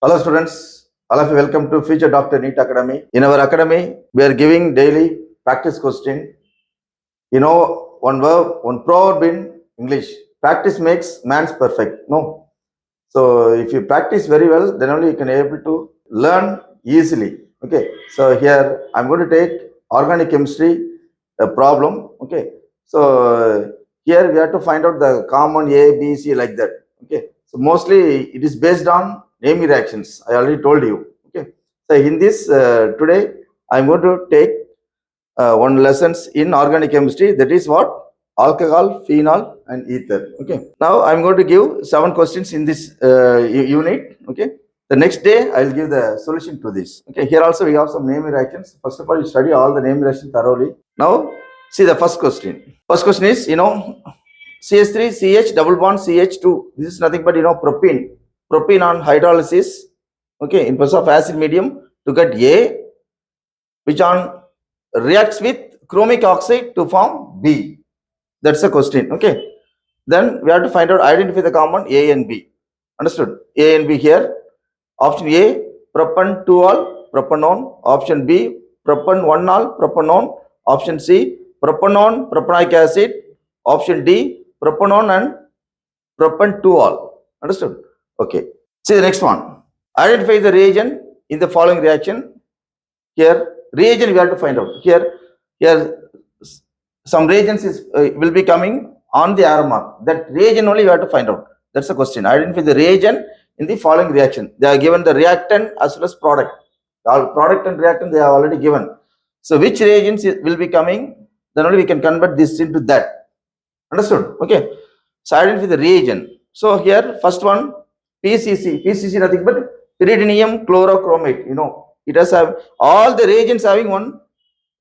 Hello students, all of you welcome to Future Doctor NEET Academy. In our academy, we are giving daily practice question. You know, one verb, one proverb in English. Practice makes man's perfect. No. So if you practice very well, then only you can able to learn easily. Okay. So here I'm going to take organic chemistry a problem. Okay. So here we have to find out the common A, B, C like that. Okay. So mostly it is based on name reactions. I already told you. Okay. So in this today I'm going to take one lessons in organic chemistry. That is what? Alcohol, phenol, and ether. Okay. Now I'm going to give 7 questions in this unit. Okay. The next day I'll give the solution to this. Okay. Here also we have some name reactions. First of all, you study all the name reactions thoroughly. Now see the first question. First question is, CH3, CH, double bond, CH2. This is nothing but, propene. Propene on hydrolysis, okay, in presence of acid medium to get A, which on reacts with chromic oxide to form B. That's the question, okay. Then we have to find out, identify the common A and B. Understood? A and B here. Option A, propan 2-ol, propanone. Option B, propan 1-ol, propanone. Option C, propanone, propanoic acid. Option D, propanone and propan 2-ol. Understood? Okay. See the next one. Identify the reagent in the following reaction. Here, reagent we have to find out. Here, some reagents will be coming on the arrow mark. That reagent only we have to find out. That's the question. Identify the reagent in the following reaction. They are given the reactant as well as product. All product and reactant they are already given. So which reagents will be coming? Then only we can convert this into that. Understood? Okay. So identify the reagent. So here, first one, PCC. PCC nothing but pyridinium chlorochromate. It has all the reagents having one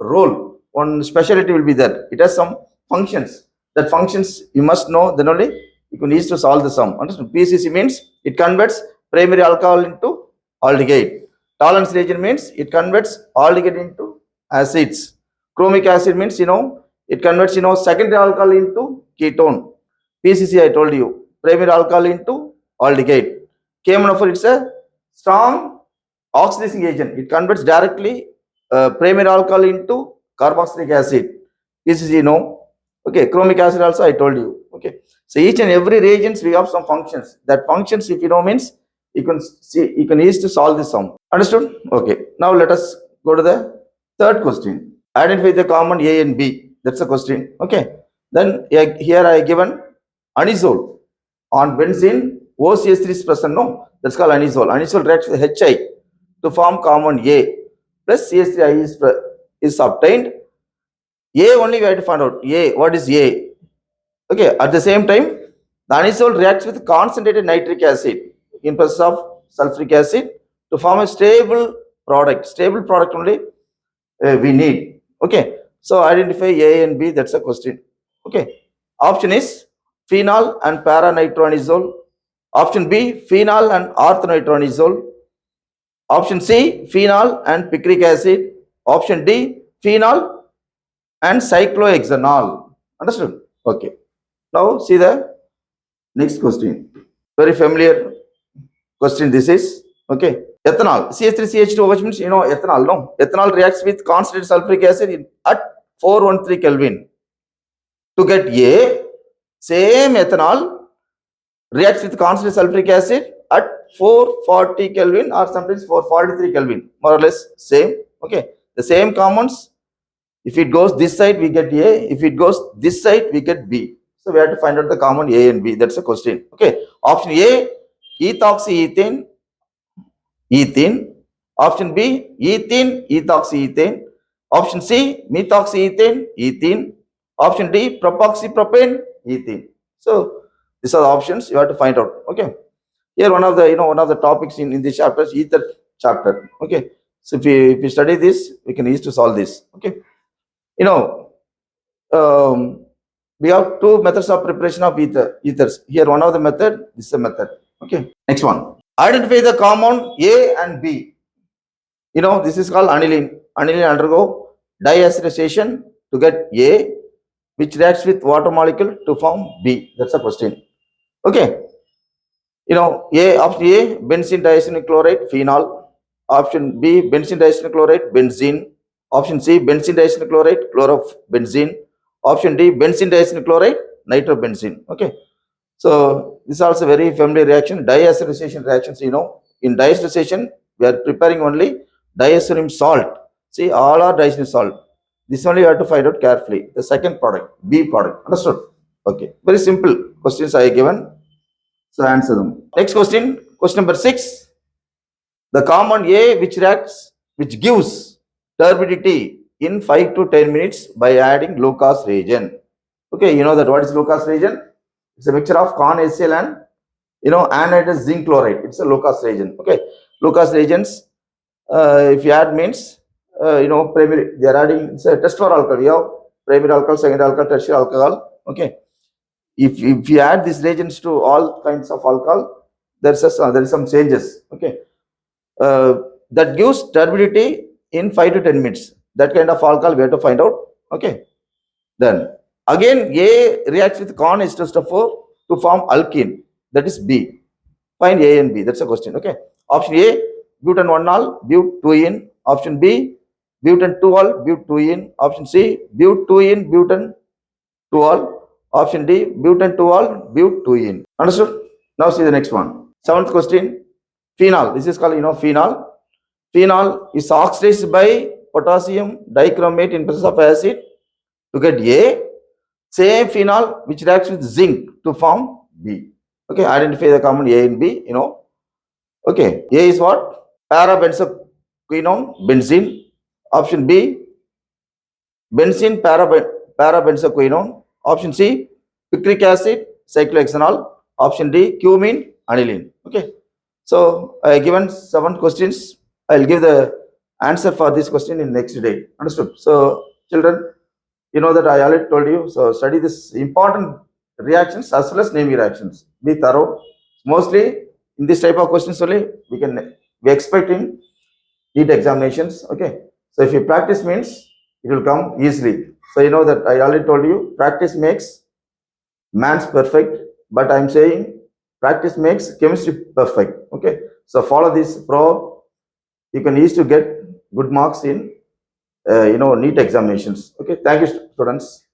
role, one specialty will be there. It has some functions. That functions you must know. Then only you can use to solve the sum. Understand? PCC means it converts primary alcohol into aldehyde. Tolerance reagent means it converts aldehyde into acids. Chromic acid means it converts secondary alcohol into ketone. PCC I told you, primary alcohol into aldehyde. K-monophore, it's a strong oxidizing agent. It converts directly primary alcohol into carboxylic acid. PCC Okay, chromic acid also I told you. Okay, so each and every reagents we have some functions. That functions, if you know, means you can use to solve this sum. Understood? Okay. Now let us go to the third question. Identify the common A and B. That's the question. Okay. Then here I given anisole on benzene. OCH3 is present. No, that's called anisole. Anisole reacts with HI to form common A plus CH3I is obtained. A only we have to find out. A, what is A? Okay, at the same time, the anisole reacts with concentrated nitric acid in presence of sulfuric acid to form a stable product. Stable product only we need. Okay, so identify A and B, that's a question. Okay, option is phenol and para-nitroanisole. Option B, phenol and orthonitronidazole. Option C, phenol and picric acid. Option D, phenol and cyclohexanol. Understood? Okay. Now see the next question. Very familiar question this is. Okay. Ethanol. CH3CH2, which means ethanol. No. Ethanol reacts with concentrated sulfuric acid at 413 Kelvin. To get A, same ethanol reacts with concentrated sulfuric acid at 440 Kelvin or sometimes 443 Kelvin. More or less same. Okay. The same compounds. If it goes this side, we get A. If it goes this side, we get B. So we have to find out the common A and B. That's the question. Okay. Option A, ethoxyethane, ethene. Option B, ethene, ethoxyethane. Option C, methoxyethane, ethene. Option D, propoxypropane, ethene. So these are the options you have to find out. Okay. Here one of the topics in this chapter is ether chapter. Okay. So if we study this, we can use to solve this. Okay. We have 2 methods of preparation of ethers. Here one of the method, this is a method. Okay. Next one. Identify the compound A and B. This is called aniline. Aniline undergo diacetation to get A, which reacts with water molecule to form B. That's a question. Okay. Option A, benzene diacetyl chloride, phenol. Option B, benzene diacetyl chloride, benzene. Option C, benzene diacetyl chloride, chlorobenzene. Option D, benzene diacetyl chloride, nitrobenzene. Okay. So this is also very familiar reaction, diacetylisation reactions. In diacetylisation, we are preparing only diacetyl salt. See, all are diacetyl salt. This only you have to find out carefully. The second product, B product. Understood? Okay. Very simple questions I have given. So answer them. Next question number 6. The compound A which gives turbidity in 5 to 10 minutes by adding Lucas reagent. Okay, you know that what is Lucas reagent? It's a mixture of corn HCl and anhydrous zinc chloride. It's a Lucas reagent. Okay, Lucas reagents. If you add means primary. They are adding. It's a test for alcohol. You have primary alcohol, secondary alcohol, tertiary alcohol. Okay. If you add these reagents to all kinds of alcohol, there is some changes. Okay, that gives turbidity in 5 to 10 minutes. That kind of alcohol we have to find out. Okay, then again A reacts with corn H2SO4 to form alkene. That is B. Find A and B. That's a question. Okay. Option A, butane 1-ol, but 2-ene. Option B, butane 2-ol, but 2-ene. Option C, but 2-ene, butane 2-ol. Option D, butane 2-ol, but 2-ene. Understood? Now see the next one. 7th question. Phenol. This is called phenol. Phenol is oxidized by potassium dichromate in presence of acid to get A. Same phenol which reacts with zinc to form B. Okay, identify the common A and B. Okay, A is what? Parabenzoquinone, benzene. Option B, benzene parabenzoquinone. Option C, picric acid, cyclohexanol. Option D, cumene, aniline. Okay, so I have given 7 questions. I will give the answer for this question in next day. Understood? So children, you know that I already told you. So study this important reactions as well as naming reactions. Be thorough. Mostly in this type of questions only we expect in NEET examinations. Okay. So if you practice means it will come easily. So you know that I already told you practice makes man's perfect, but I'm saying practice makes chemistry perfect. Okay. So follow this pro. You can easily get good marks in NEET examinations. Okay. Thank you, students.